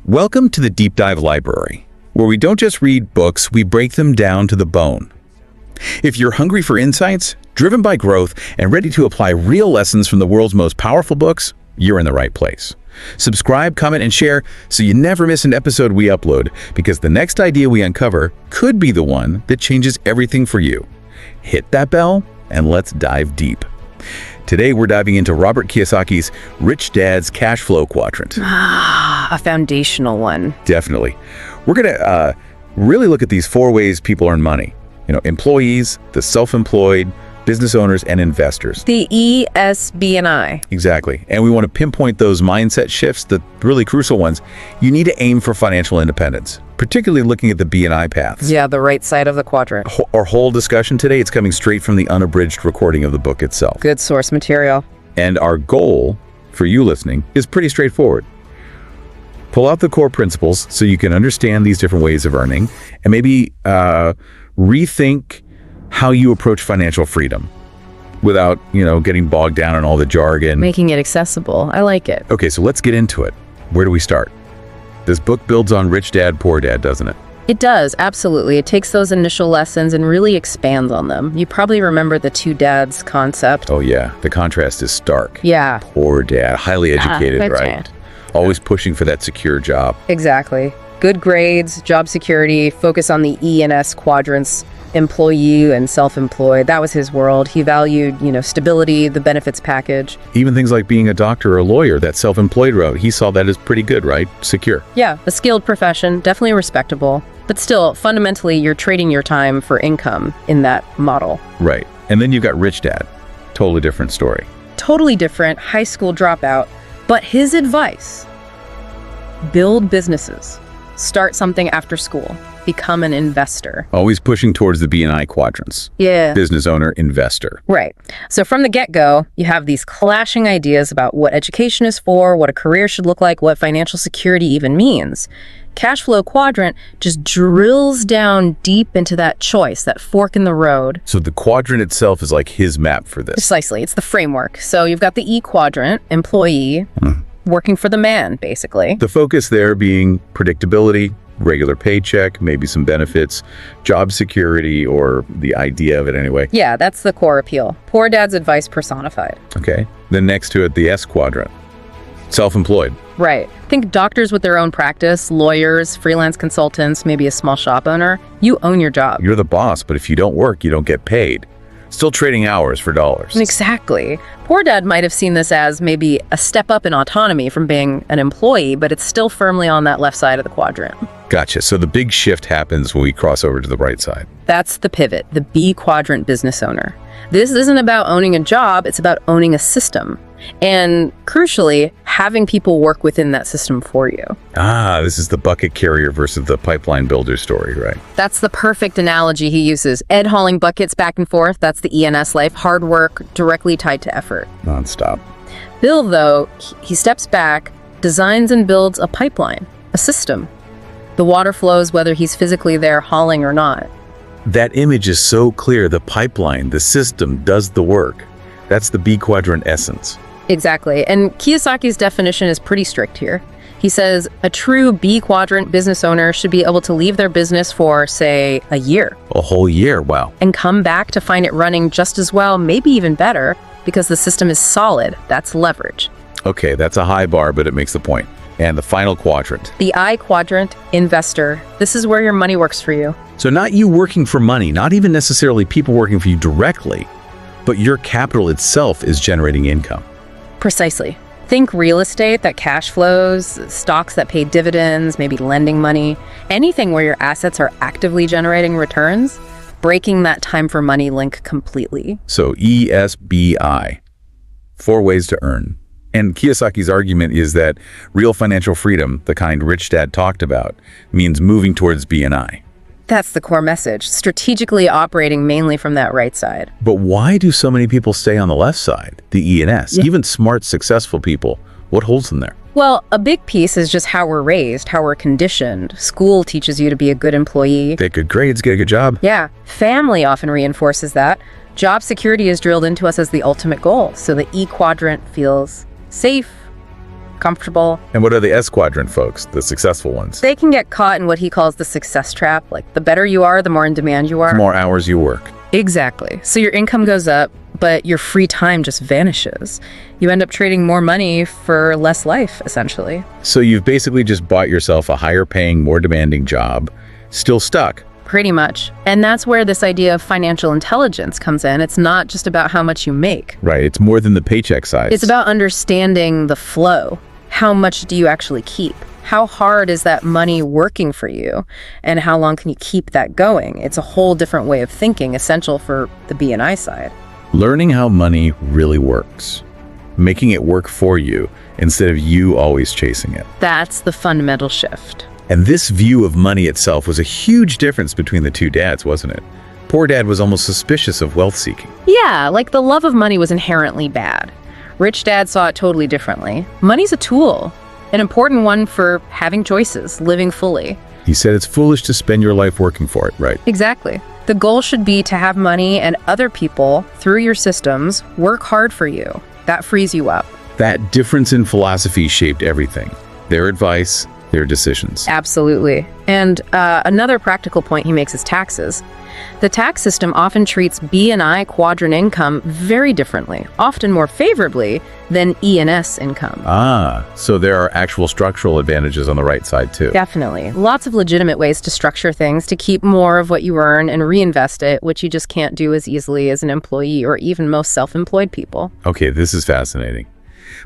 Welcome to the Deep Dive Library, where we don't just read books, we break them down to the bone. If you're hungry for insights, driven by growth, and ready to apply real lessons from the world's most powerful books, you're in the right place. Subscribe, comment, and share so you never miss an episode we upload, because the next idea we uncover could be the one that changes everything for you. Hit that bell, and let's dive deep. Today, we're diving into Robert Kiyosaki's Rich Dad's Cashflow Quadrant. A foundational one. Definitely. We're going to really look at these 4 ways people earn money. Employees, the self-employed, business owners, and investors. The E, S, B, and I. Exactly. And we want to pinpoint those mindset shifts, the really crucial ones. You need to aim for financial independence, particularly looking at the B and I paths. Yeah, the right side of the quadrant. Our whole discussion today, it's coming straight from the unabridged recording of the book itself. Good source material. And our goal for you listening is pretty straightforward. Pull out the core principles so you can understand these different ways of earning, and maybe rethink how you approach financial freedom without, getting bogged down in all the jargon. Making it accessible. I like it. Okay, so let's get into it. Where do we start? This book builds on Rich Dad, Poor Dad, doesn't it? It does, absolutely. It takes those initial lessons and really expands on them. You probably remember the 2 dads concept. Oh yeah, the contrast is stark. Yeah. Poor dad, highly educated, Rich right? dad. Always pushing for that secure job. Exactly. Good grades, job security, focus on the E and S quadrants, employee and self-employed. That was his world. He valued, stability, the benefits package. Even things like being a doctor or a lawyer, that self-employed route, he saw that as pretty good, right? Secure. Yeah, a skilled profession, definitely respectable. But still, fundamentally, you're trading your time for income in that model. Right. And then you've got Rich Dad. Totally different story. Totally different, high school dropout. But his advice, build businesses, start something after school, become an investor. Always pushing towards the B and I quadrants. Yeah. Business owner, investor. Right. So from the get-go, you have these clashing ideas about what education is for, what a career should look like, what financial security even means. Cashflow Quadrant just drills down deep into that choice, that fork in the road. So the quadrant itself is like his map for this. Precisely. It's the framework. So you've got the E quadrant, employee, working for the man, basically. The focus there being predictability, regular paycheck, maybe some benefits, job security, or the idea of it anyway. Yeah, that's the core appeal. Poor dad's advice personified. Okay. Then next to it, the S quadrant. Self-employed. Right. Think doctors with their own practice, lawyers, freelance consultants, maybe a small shop owner. You own your job. You're the boss, but if you don't work, you don't get paid. Still trading hours for dollars. Exactly. Poor dad might have seen this as maybe a step up in autonomy from being an employee, but it's still firmly on that left side of the quadrant. Gotcha. So the big shift happens when we cross over to the right side. That's the pivot, the B quadrant business owner. This isn't about owning a job, it's about owning a system. And crucially, having people work within that system for you. This is the bucket carrier versus the pipeline builder story, right? That's the perfect analogy he uses. Ed hauling buckets back and forth, that's the ENS life. Hard work, directly tied to effort. Nonstop. Bill, though, he steps back, designs and builds a pipeline, a system. The water flows whether he's physically there hauling or not. That image is so clear. The pipeline, the system, does the work. That's the B quadrant essence. Exactly. And Kiyosaki's definition is pretty strict here. He says a true B quadrant business owner should be able to leave their business for, say, a year. A whole year, wow. And come back to find it running just as well, maybe even better, because the system is solid. That's leverage. Okay, that's a high bar, but it makes the point. And the final quadrant. The I quadrant, investor. This is where your money works for you. So not you working for money, not even necessarily people working for you directly, but your capital itself is generating income. Precisely. Think real estate that cash flows, stocks that pay dividends, maybe lending money, anything where your assets are actively generating returns, breaking that time for money link completely. So ESBI, 4 ways to earn. And Kiyosaki's argument is that real financial freedom, the kind Rich Dad talked about, means moving towards B and I. That's the core message, strategically operating mainly from that right side. But why do so many people stay on the left side, the E and S? Yeah. Even smart, successful people, what holds them there? Well, a big piece is just how we're raised, how we're conditioned. School teaches you to be a good employee. Get good grades, get a good job. Yeah, family often reinforces that. Job security is drilled into us as the ultimate goal, so the E quadrant feels safe, comfortable. And what are the S quadrant folks, the successful ones? They can get caught in what he calls the success trap. Like, the better you are, the more in demand you are. The more hours you work. Exactly. So your income goes up, but your free time just vanishes. You end up trading more money for less life, essentially. So you've basically just bought yourself a higher paying, more demanding job, still stuck. Pretty much. And that's where this idea of financial intelligence comes in. It's not just about how much you make. Right, it's more than the paycheck size. It's about understanding the flow. How much do you actually keep? How hard is that money working for you? And how long can you keep that going? It's a whole different way of thinking, essential for the B&I side. Learning how money really works. Making it work for you instead of you always chasing it. That's the fundamental shift. And this view of money itself was a huge difference between the two dads, wasn't it? Poor dad was almost suspicious of wealth seeking. Yeah, like the love of money was inherently bad. Rich dad saw it totally differently. Money's a tool, an important one for having choices, living fully. He said it's foolish to spend your life working for it, right? Exactly. The goal should be to have money and other people, through your systems, work hard for you. That frees you up. That difference in philosophy shaped everything. Their advice, their decisions. Absolutely. And another practical point he makes is taxes. The tax system often treats B&I quadrant income very differently, often more favorably than E&S income. Ah, so there are actual structural advantages on the right side too. Definitely. Lots of legitimate ways to structure things to keep more of what you earn and reinvest it, which you just can't do as easily as an employee or even most self-employed people. Okay, this is fascinating.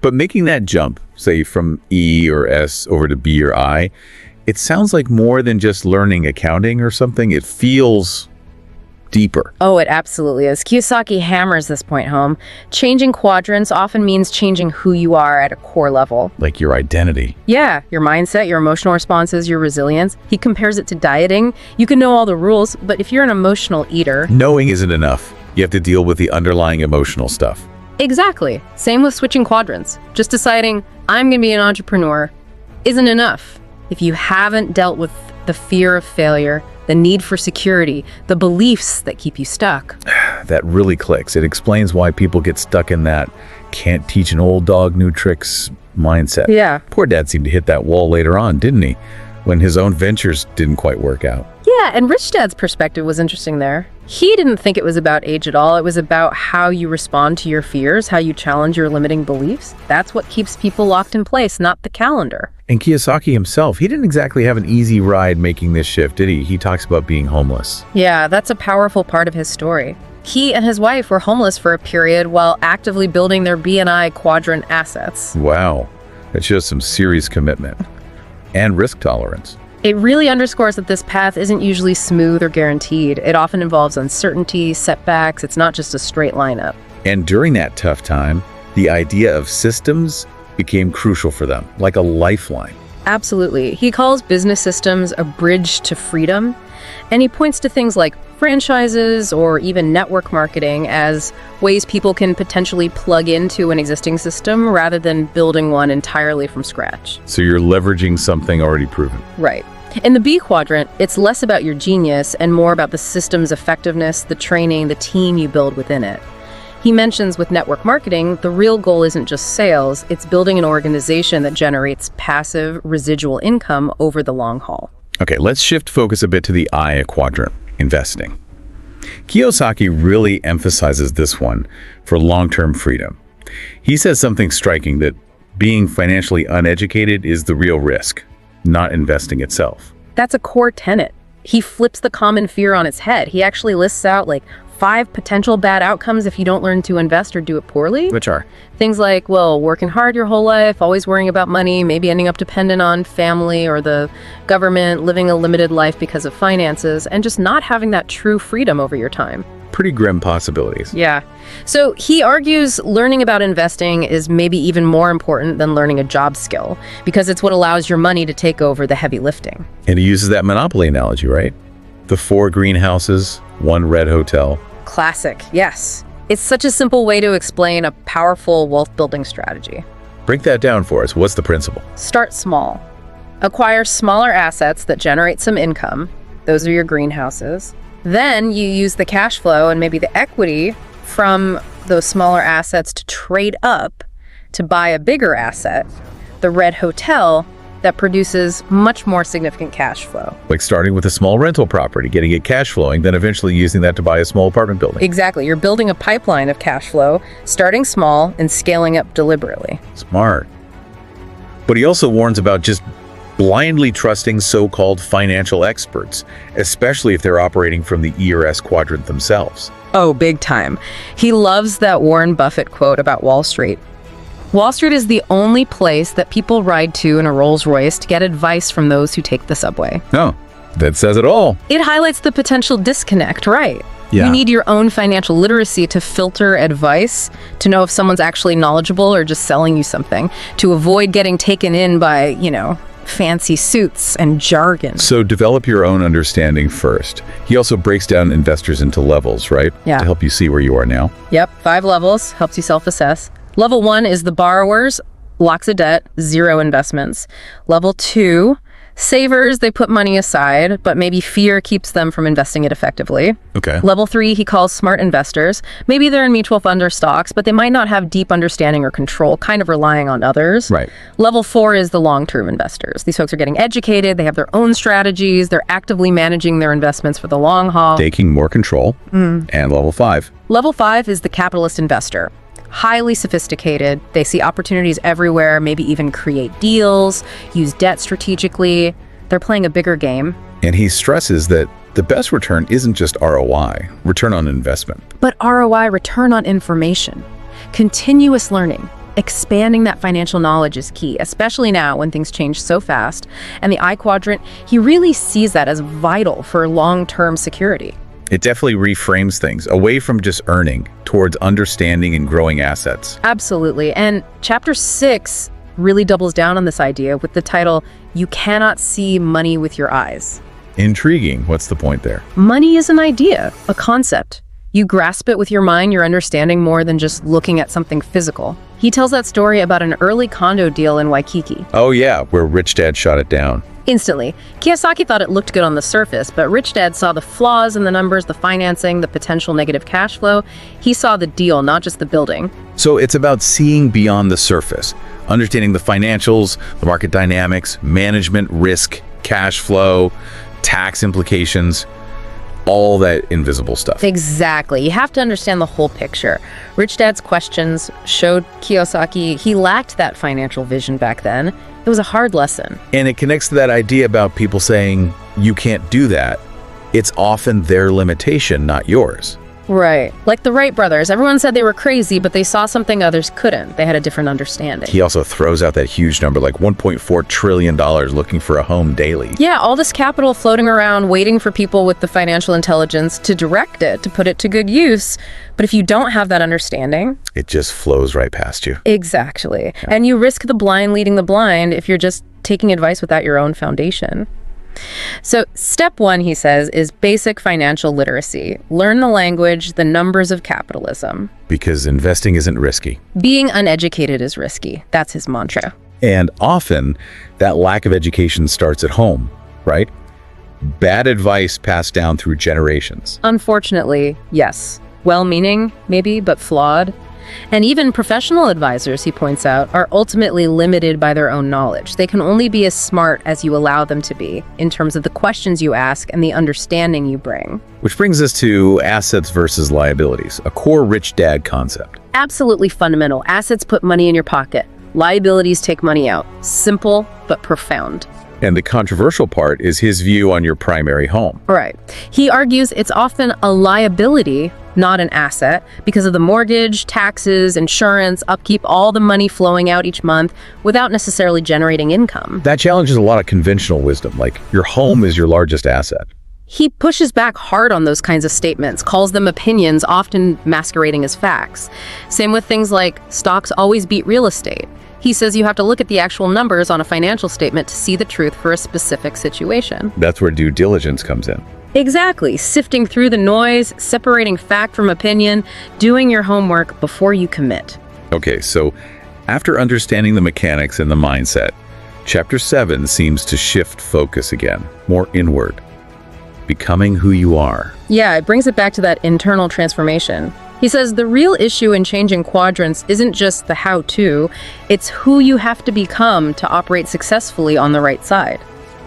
But making that jump, say from E or S over to B or I, it sounds like more than just learning accounting or something. It feels deeper. Oh, it absolutely is. Kiyosaki hammers this point home. Changing quadrants often means changing who you are at a core level. Like your identity. Yeah, your mindset, your emotional responses, your resilience. He compares it to dieting. You can know all the rules, but if you're an emotional eater... Knowing isn't enough. You have to deal with the underlying emotional stuff. Exactly. Same with switching quadrants. Just deciding, I'm going to be an entrepreneur, isn't enough. If you haven't dealt with the fear of failure, the need for security, the beliefs that keep you stuck. That really clicks. It explains why people get stuck in that can't teach an old dog new tricks mindset. Yeah. Poor dad seemed to hit that wall later on, didn't he? When his own ventures didn't quite work out. Yeah, and Rich Dad's perspective was interesting there. He didn't think it was about age at all. It was about how you respond to your fears, how you challenge your limiting beliefs. That's what keeps people locked in place, not the calendar. And Kiyosaki himself, he didn't exactly have an easy ride making this shift, did he? He talks about being homeless. Yeah, that's a powerful part of his story. He and his wife were homeless for a period while actively building their B&I quadrant assets. Wow, that shows some serious commitment and risk tolerance. It really underscores that this path isn't usually smooth or guaranteed. It often involves uncertainty, setbacks. It's not just a straight line up. And during that tough time, the idea of systems became crucial for them, like a lifeline. Absolutely. He calls business systems a bridge to freedom, and he points to things like franchises or even network marketing as ways people can potentially plug into an existing system rather than building one entirely from scratch. So you're leveraging something already proven. Right. In the B quadrant, it's less about your genius and more about the system's effectiveness, the training, the team you build within it. He mentions with network marketing, the real goal isn't just sales, it's building an organization that generates passive residual income over the long haul. Okay, let's shift focus a bit to the I quadrant, investing. Kiyosaki really emphasizes this one for long-term freedom. He says something striking, that being financially uneducated is the real risk, not investing itself. That's a core tenet. He flips the common fear on its head. He actually lists out like 5 potential bad outcomes if you don't learn to invest or do it poorly. Which are? Things like, well, working hard your whole life, always worrying about money, maybe ending up dependent on family or the government, living a limited life because of finances, and just not having that true freedom over your time. Pretty grim possibilities. Yeah. So he argues learning about investing is maybe even more important than learning a job skill, because it's what allows your money to take over the heavy lifting. And he uses that monopoly analogy, right? The 4 greenhouses, 1 red hotel. Classic, yes. It's such a simple way to explain a powerful wealth-building strategy. Break that down for us. What's the principle? Start small. Acquire smaller assets that generate some income. Those are your greenhouses. Then you use the cash flow and maybe the equity from those smaller assets to trade up to buy a bigger asset. the red hotel that produces much more significant cash flow. Like starting with a small rental property, getting it cash flowing, then eventually using that to buy a small apartment building. Exactly. You're building a pipeline of cash flow, starting small and scaling up deliberately. Smart. But he also warns about just blindly trusting so-called financial experts, especially if they're operating from the E/S quadrant themselves. Oh, big time. He loves that Warren Buffett quote about Wall Street. Wall Street is the only place that people ride to in a Rolls-Royce to get advice from those who take the subway. Oh, that says it all. It highlights the potential disconnect, right? Yeah. You need your own financial literacy to filter advice, to know if someone's actually knowledgeable or just selling you something, to avoid getting taken in by, fancy suits and jargon. So develop your own understanding first. He also breaks down investors into levels, right? Yeah. To help you see where you are now. Yep, 5 levels, helps you self-assess. Level 1 is the borrowers, lots of debt, 0 investments. Level 2, savers, they put money aside, but maybe fear keeps them from investing it effectively. Okay. Level 3, he calls smart investors. Maybe they're in mutual fund or stocks, but they might not have deep understanding or control, kind of relying on others. Right. Level 4 is the long-term investors. These folks are getting educated, they have their own strategies, they're actively managing their investments for the long haul. Taking more control. And level 5. Level 5 is the capitalist investor. Highly sophisticated. They see opportunities everywhere, maybe even create deals, use debt strategically. They're playing a bigger game. And he stresses that the best return isn't just ROI, return on investment. But ROI, return on information. Continuous learning. Expanding that financial knowledge is key, especially now when things change so fast. And the I quadrant, he really sees that as vital for long-term security. It definitely reframes things away from just earning towards understanding and growing assets. Absolutely. And chapter 6 really doubles down on this idea with the title, You Cannot See Money with Your Eyes. Intriguing. What's the point there? Money is an idea, a concept. You grasp it with your mind, you're understanding more than just looking at something physical. He tells that story about an early condo deal in Waikiki. Oh yeah, where Rich Dad shot it down. Instantly. Kiyosaki thought it looked good on the surface, but Rich Dad saw the flaws in the numbers, the financing, the potential negative cash flow. He saw the deal, not just the building. So it's about seeing beyond the surface, understanding the financials, the market dynamics, management, risk, cash flow, tax implications, all that invisible stuff. Exactly. You have to understand the whole picture. Rich Dad's questions showed Kiyosaki he lacked that financial vision back then. It was a hard lesson. And it connects to that idea about people saying, you can't do that. It's often their limitation, not yours. Right. Like the Wright brothers. Everyone said they were crazy, but they saw something others couldn't. They had a different understanding. He also throws out that huge number, like $1.4 trillion looking for a home daily. Yeah, all this capital floating around, waiting for people with the financial intelligence to direct it, to put it to good use. But if you don't have that understanding... it just flows right past you. Exactly. Yeah. And you risk the blind leading the blind if you're just taking advice without your own foundation. So step 1, he says, is basic financial literacy. Learn the language, the numbers of capitalism. Because investing isn't risky. Being uneducated is risky. That's his mantra. And often, that lack of education starts at home, right? Bad advice passed down through generations. Unfortunately, yes. Well-meaning, maybe, but flawed. And even professional advisors, he points out, are ultimately limited by their own knowledge. They can only be as smart as you allow them to be in terms of the questions you ask and the understanding you bring. Which brings us to assets versus liabilities, a core Rich Dad concept. Absolutely fundamental. Assets put money in your pocket. Liabilities take money out. Simple, but profound. And the controversial part is his view on your primary home. Right. He argues it's often a liability, not an asset, because of the mortgage, taxes, insurance, upkeep, all the money flowing out each month without necessarily generating income. That challenges a lot of conventional wisdom, like your home is your largest asset. He pushes back hard on those kinds of statements, calls them opinions, often masquerading as facts. Same with things like stocks always beat real estate. He says you have to look at the actual numbers on a financial statement to see the truth for a specific situation. That's where due diligence comes in. Exactly. Sifting through the noise, separating fact from opinion, doing your homework before you commit. Okay, so after understanding the mechanics and the mindset, Chapter 7 seems to shift focus again, more inward, becoming who you are. Yeah, it brings it back to that internal transformation. He says the real issue in changing quadrants isn't just the how-to, it's who you have to become to operate successfully on the right side.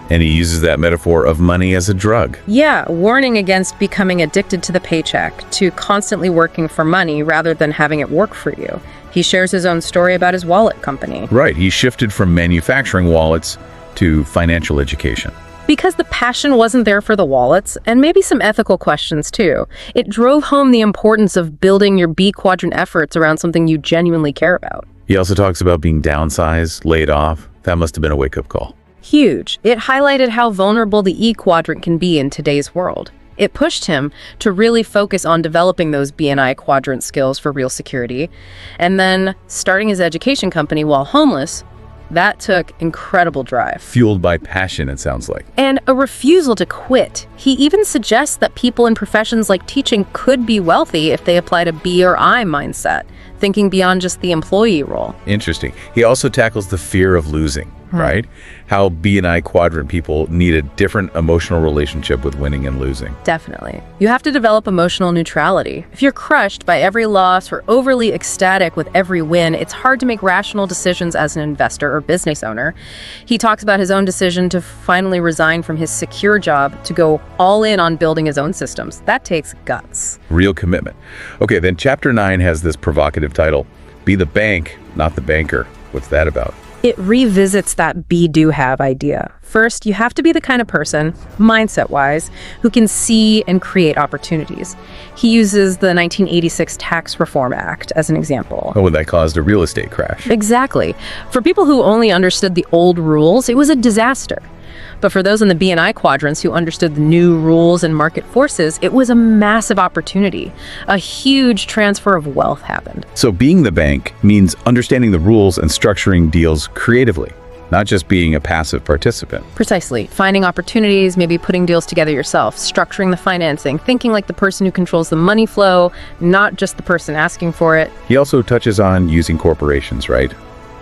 And he uses that metaphor of money as a drug. Yeah, warning against becoming addicted to the paycheck, to constantly working for money rather than having it work for you. He shares his own story about his wallet company. Right, he shifted from manufacturing wallets to financial education. Because the passion wasn't there for the wallets, and maybe some ethical questions too. It drove home the importance of building your B quadrant efforts around something you genuinely care about. He also talks about being downsized, laid off. That must have been a wake-up call. Huge. It highlighted how vulnerable the E quadrant can be in today's world. It pushed him to really focus on developing those B&I quadrant skills for real security. And then starting his education company while homeless, that took incredible drive. Fueled by passion, it sounds like. And a refusal to quit. He even suggests that people in professions like teaching could be wealthy if they applied a B or I mindset, thinking beyond just the employee role. Interesting. He also tackles the fear of losing, right? How B&I quadrant people need a different emotional relationship with winning and losing. Definitely. You have to develop emotional neutrality. If you're crushed by every loss or overly ecstatic with every win, it's hard to make rational decisions as an investor or business owner. He talks about his own decision to finally resign from his secure job to go all in on building his own systems. That takes guts. Real commitment. Okay, then chapter 9 has this provocative title, Be the Bank, Not the Banker. What's that about? It revisits that be-do-have idea. First, you have to be the kind of person, mindset-wise, who can see and create opportunities. He uses the 1986 Tax Reform Act as an example. Oh, that caused a real estate crash. Exactly. For people who only understood the old rules, it was a disaster. But for those in the B&I quadrants who understood the new rules and market forces, it was a massive opportunity. A huge transfer of wealth happened. So being the bank means understanding the rules and structuring deals creatively, not just being a passive participant. Precisely. Finding opportunities, maybe putting deals together yourself, structuring the financing, thinking like the person who controls the money flow, not just the person asking for it. He also touches on using corporations, right?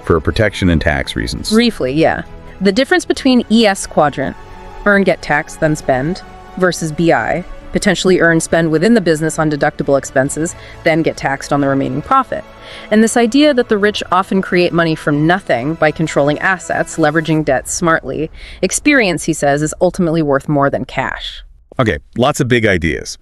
For protection and tax reasons. Briefly, yeah. The difference between ES quadrant, earn, get taxed, then spend, versus BI, potentially earn, spend within the business on deductible expenses, then get taxed on the remaining profit. And this idea that the rich often create money from nothing by controlling assets, leveraging debt smartly. Experience, he says, is ultimately worth more than cash. Okay, lots of big ideas.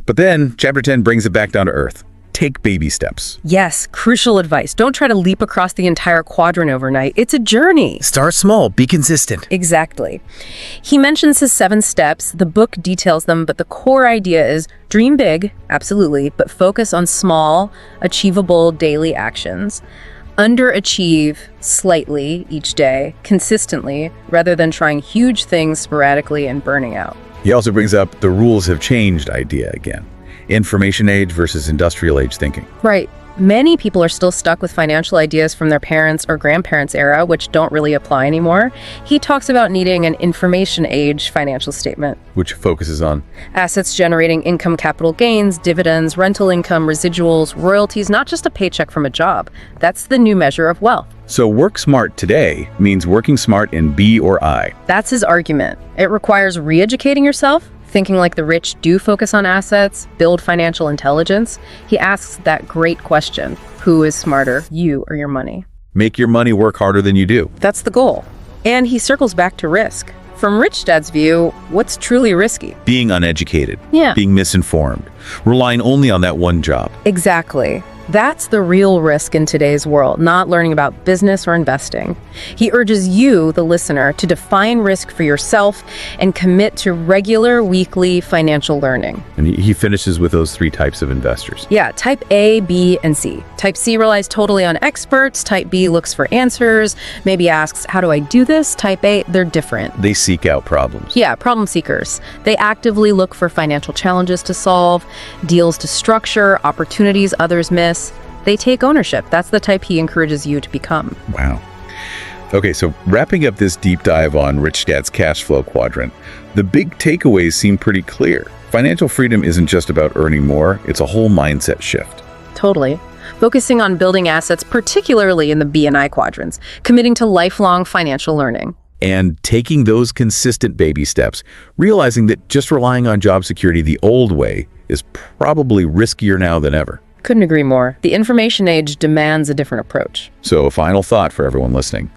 But then chapter 10 brings it back down to earth. Take baby steps. Yes, crucial advice. Don't try to leap across the entire quadrant overnight. It's a journey. Start small, be consistent. Exactly. He mentions his 7 steps. The book details them, but the core idea is dream big, absolutely, but focus on small, achievable daily actions. Underachieve slightly each day, consistently, rather than trying huge things sporadically and burning out. He also brings up the rules have changed idea again. Information age versus industrial age thinking. Right. Many people are still stuck with financial ideas from their parents' or grandparents' era, which don't really apply anymore. He talks about needing an information age financial statement, Which focuses on assets generating income, capital gains, dividends, rental income, residuals, royalties, not just a paycheck from a job. That's the new measure of wealth. So work smart today means working smart in B or I. That's his argument. It requires re-educating yourself, thinking like the rich do focus on assets, build financial intelligence. He asks that great question, who is smarter, you or your money? Make your money work harder than you do. That's the goal. And he circles back to risk. From Rich Dad's view, what's truly risky? Being uneducated. Yeah. Being misinformed. Relying only on that one job. Exactly. That's the real risk in today's world, not learning about business or investing. He urges you, the listener, to define risk for yourself and commit to regular weekly financial learning. And he finishes with those 3 types of investors. Yeah, type A, B, and C. Type C relies totally on experts. Type B looks for answers, maybe asks, how do I do this? Type A, they're different. They seek out problems. Yeah, problem seekers. They actively look for financial challenges to solve, deals to structure, opportunities others miss. They take ownership. That's the type he encourages you to become. Wow. Okay, so wrapping up this deep dive on Rich Dad's cash flow quadrant, the big takeaways seem pretty clear. Financial freedom isn't just about earning more, it's a whole mindset shift. Totally. Focusing on building assets, particularly in the B&I quadrants, committing to lifelong financial learning. And taking those consistent baby steps, realizing that just relying on job security the old way is probably riskier now than ever. Couldn't agree more. The information age demands a different approach. So a final thought for everyone listening.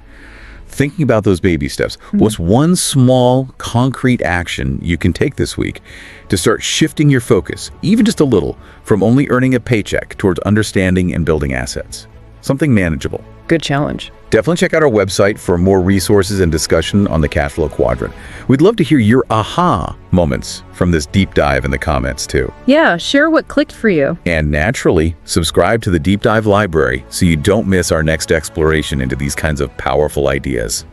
Thinking about those baby steps, what's one small, concrete action you can take this week to start shifting your focus, even just a little, from only earning a paycheck towards understanding and building assets? Something manageable. Good challenge. Definitely check out our website for more resources and discussion on the Cashflow Quadrant. We'd love to hear your aha moments from this deep dive in the comments too. Yeah, share what clicked for you. And naturally, subscribe to the Deep Dive Library so you don't miss our next exploration into these kinds of powerful ideas.